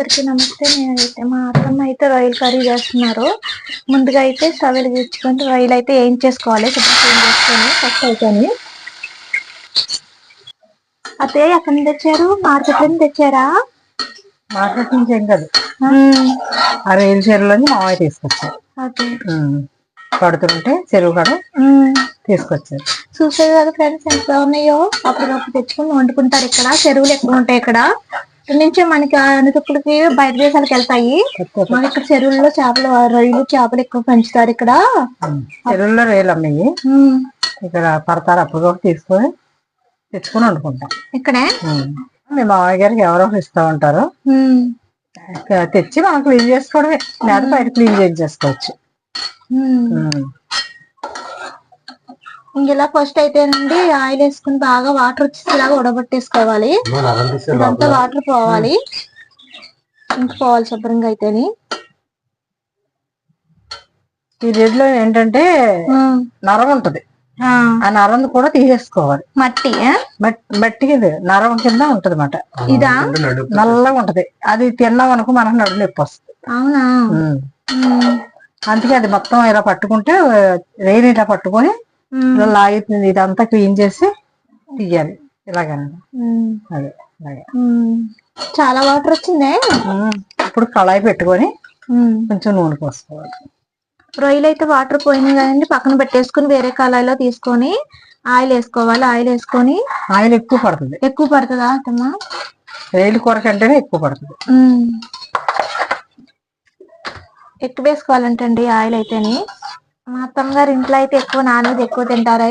అందరికీ నమస్తే. నేనైతే మా అత్తమ్మ అయితే రొయ్యల కర్రీ చేస్తున్నారు. ముందుగా అయితే స్టవ్ వెలిగించుకొని రొయ్యలు అయితే ఏం చేసుకోవాలి శుభ్రం చేసుకొని ఫస్ట్ అయితేని. అతే ఎక్కడి నుంచి తెచ్చారు? మార్కెట్ నుంచి తెచ్చారా? మార్కెట్ నుంచి ఏం కాదు, ఆ రైలు చెరువులోని మామయ్య తీసుకొచ్చారు. పడుతుంటే చెరువు కాడ తీసుకొచ్చారు. చూసారు కదా ఫ్రెండ్స్ ఎంత ఉన్నాయో. అప్పటికప్పుడు తెచ్చుకొని వండుకుంటారు. ఇక్కడ చెరువులు ఎక్కువ ఉంటాయి. ఇక్కడ నుంచే మనకి అనుతుప్పులకి బయట దేశాలకు వెళ్తాయి. మన ఇక్కడ చెరువుల్లో చేపలు, రొయ్యలు, చేపలు ఎక్కువ పెంచుతారు. ఇక్కడ చెరువుల్లో రొయ్యలు అమ్మాయి ఇక్కడ పడతారు. అప్పుడు తీసుకొని తెచ్చుకొని వండుకుంటాం. ఇక్కడే మీ మామయ్య గారికి ఎవరో ఇస్తా ఉంటారు. తెచ్చి మనం క్లీన్ చేసుకోవడమే, లేదా బయట క్లీన్ చేసుకోవచ్చు. ఇంకెలా ఫస్ట్ అయితేనండి ఆయిల్ వేసుకుని బాగా వాటర్ వచ్చేలాగా ఉడబట్టేసుకోవాలి. ఇదంతా వాటర్ పోవాలి, ఇంకా పోవాలి శుభ్రంగా. అయితేని ఈ రెడ్లో ఏంటంటే నరం ఉంటది, ఆ నరం కూడా తీసేసుకోవాలి. మట్టి నరం కింద ఉంటది అన్నమాట. ఇదా నల్లగా ఉంటది. అది తిన్నాం అనుకో మనకు నడుము నొప్పి వస్తుంది. అవునా? అందుకే అది మొత్తం ఇలా పట్టుకుంటే రేణి ఇలా పట్టుకొని ఇలా లాగుతుంది. ఇదంతా క్లీన్ చేసి తీయాలి. ఇలాగనండి. అదే చాలా వాటర్ వచ్చిందే. ఇప్పుడు కళాయి పెట్టుకొని కొంచెం నూనె పోసుకోవాలి. రొయ్యలు అయితే వాటర్ పోయినాయి కదండి, పక్కన పెట్టేసుకుని వేరే కళాయిలో తీసుకొని ఆయిల్ వేసుకోవాలి. ఆయిల్ వేసుకొని ఆయిల్ ఎక్కువ పడుతుంది. ఎక్కువ పడుతుందా అత్తమ్మా? రొయ్యల కూర కంటేనే ఎక్కువ పడుతుంది. ఎక్కువ వేసుకోవాలంటండి ఆయిల్ అయితేని. మా అత్తమ్మ గారు ఇంట్లో అయితే ఎక్కువ నాన్ వెజ్ ఎక్కువ తింటారు.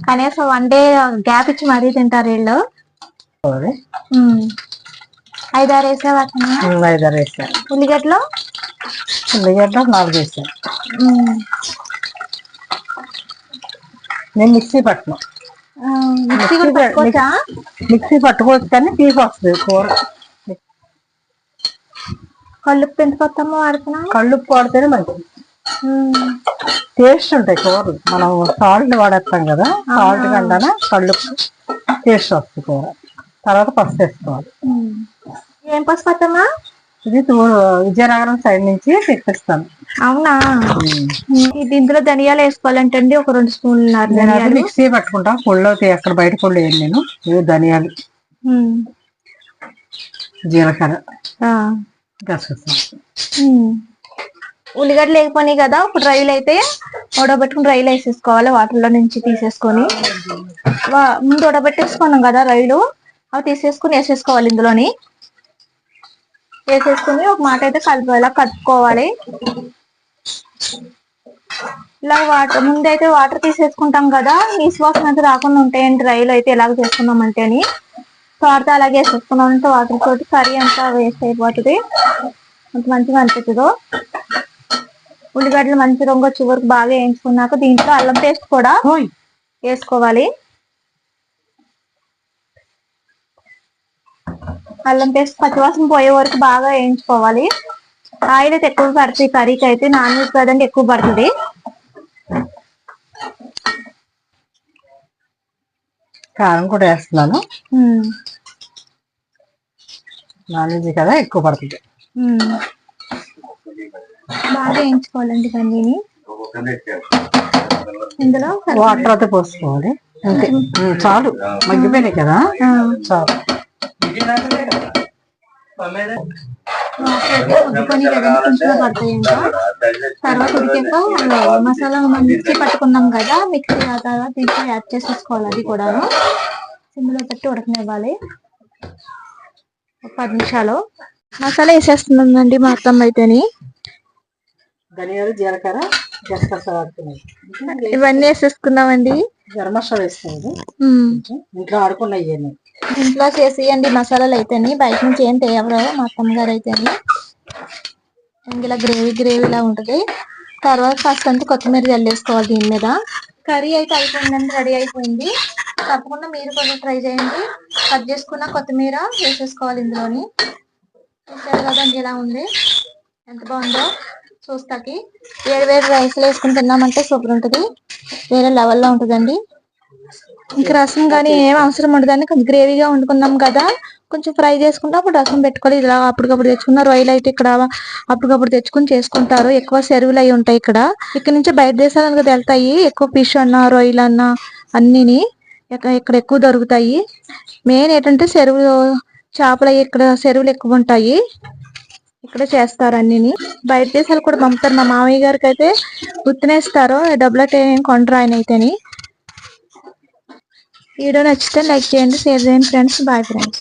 కనీసం 1 డే గ్యాప్ ఇచ్చి మరీ తింటారు వీళ్ళు. 5-6 వేసావా? 5-6 వేసాను. ఉల్లిగడ్డలు 4 వేసాను. నేను మిక్సీ పట్టను. మిక్సీ పట్టుకోవచ్చు కానీ తీసి వస్తుంది కూర. కళ్ళుప్పు ఎంత కొత్తమ్మ వాడుతున్నా? కళ్ళుప్పు వాడితేనే మంచిది, టేస్ట్ ఉంటాయి కూరలు. మనం సాల్ట్ వాడేస్తాం కదా, సాల్ట్ కంటే కళ్ళుప్పు టేస్ట్ వస్తుంది కూర. తర్వాత పసుపు వేసుకోవాలి. ఏం పసుపు అత్తమ్మా? ఇది విజయనగరం సైడ్ నుంచి తెప్పిస్తాను. అవునా? ఇది ఇందులో ధనియాలు వేసుకోవాలంటండి. ఒక 2 స్పూన్లు మిక్సీ పట్టుకుంటా. పొళ్ళు అక్కడ బయట పొళ్ళు వేయను నేను. ఇవి ధనియాలు, జీలకర్ర, ఉల్లిగడ్డలు వేగిపోయినాయి కదా. ఇప్పుడు రొయ్యలు అయితే ఉడబెట్టుకుని రొయ్యలు వేసేసుకోవాలి. వాటర్లో నుంచి తీసేసుకొని ముందు ఉడబెట్టేసుకున్నాం కదా రొయ్యలు, అవి తీసేసుకుని వేసేసుకోవాలి. ఇందులోని వేసేసుకుని ఒక మాట అయితే కలిపేలా కలుపుకోవాలి. ఇలా ముందైతే వాటర్ తీసేసుకుంటాం కదా, ఈ వాసన అయితే రాకుండా ఉంటాయండి. రొయ్యలు అయితే ఎలాగ చేసుకున్నామంటే అని తర్వాత అలాగే వేసేసుకున్నామంటే వాటర్ తోటి కర్రీ అంతా వేస్ట్ అయిపోతుంది. అంత మంచిగా అనిపిస్తుందో. ఉల్లిగడ్డలు మంచి రంగు వచ్చే వరకు బాగా వేయించుకున్నాక దీంట్లో అల్లం పేస్ట్ కూడా వేసుకోవాలి. అల్లం పేస్ట్ పచ్చివాసన పోయే వరకు బాగా వేయించుకోవాలి. ఆయిల్ అయితే ఎక్కువ పడుతుంది కర్రీకి. అయితే నాన్ వెజ్ కదండి ఎక్కువ పడుతుంది. కారం కూడా వేస్తున్నాను. నాన్ వెజ్ కదా ఎక్కువ పడుతుంది. బాగా వేయించుకోవాలండి కన్నీని. ఇందులో వాటర్ అయితే పోసుకోవాలి. అంతే, చాలు. మగ్గిపోయినాయి కదా, చాలు. ఉడుకొని కదండి కొంచెం పడతాయంట. తర్వాత ఉడికాక మసాలా మిక్సీ పట్టుకున్నాం కదా, మిక్సీ ఆ తర్వాత దీంట్లో యాడ్ చేసేసుకోవాలి. అది కూడా సిమ్లో పెట్టి ఉడకనివ్వాలి. 10 నిమిషాలు మసాలా వేసేస్తుందండి మా అత్తమ్మ అయితేని. ధనియాలు, జీలకర్ర, ఇవన్నీ వేసేసుకున్నామండి. గరం మసాలా వేసుకోండి. ఇంట్లో ఆడుకున్నాయి, ఇంట్లో చేసేయండి మసాలాలు అయితేని. బయట నుంచి ఏం తేవరు మా అత్తమ్మ గారు అయితేని. ఇలా గ్రేవీలా ఉంటది. తర్వాత కాస్తంత కొత్తిమీర చల్లేసుకోవాలి దీని మీద. కర్రీ అయితే అయిపోయిందండి, రెడీ అయిపోయింది. తప్పకుండా మీరు కూడా ట్రై చేయండి. కట్ చేసుకున్న కొత్తిమీర వేసేసుకోవాలి ఇందులోని. చూసారు కదండి ఎలా ఉంది, ఎంత బాగుందో. చూస్తాకి వేరు రైస్లో వేసుకుని తిన్నామంటే సూపర్ ఉంటుంది. వేరే లెవెల్లో ఉంటుందండి. ఇంకా రసం కానీ ఏం అవసరం ఉండదండి. కొంచెం గ్రేవీగా వండుకున్నాం కదా, కొంచెం ఫ్రై చేసుకుంటే అప్పుడు రసం పెట్టుకోవాలి. ఇలా అప్పటికప్పుడు తెచ్చుకున్న రొయ్యలు అయితే ఇక్కడ అప్పటికప్పుడు తెచ్చుకుని చేసుకుంటారు. ఎక్కువ చెరువులు అయి ఉంటాయి ఇక్కడ నుంచి బయట దేశాలకు వెళ్తాయి. ఎక్కువ ఫిష్ అన్నా రొయ్యలు అన్నా అన్నిని ఇక్కడ ఎక్కువ దొరుకుతాయి. మెయిన్ ఏంటంటే చెరువులు చేపలు అవి ఇక్కడ చెరువులు ఎక్కువ ఉంటాయి. ఇక్కడ చేస్తారు అన్నిని. బయట దేశాలు కూడా పంపుతారు. మా మామయ్య గారికి అయితే గుర్తునేస్తారు, డబ్బులు అంటే ఏం కొంటరు ఆయన అయితేని. వీడియో నచ్చితే లైక్ చేయండి, షేర్ చేయండి ఫ్రెండ్స్. Bye friends.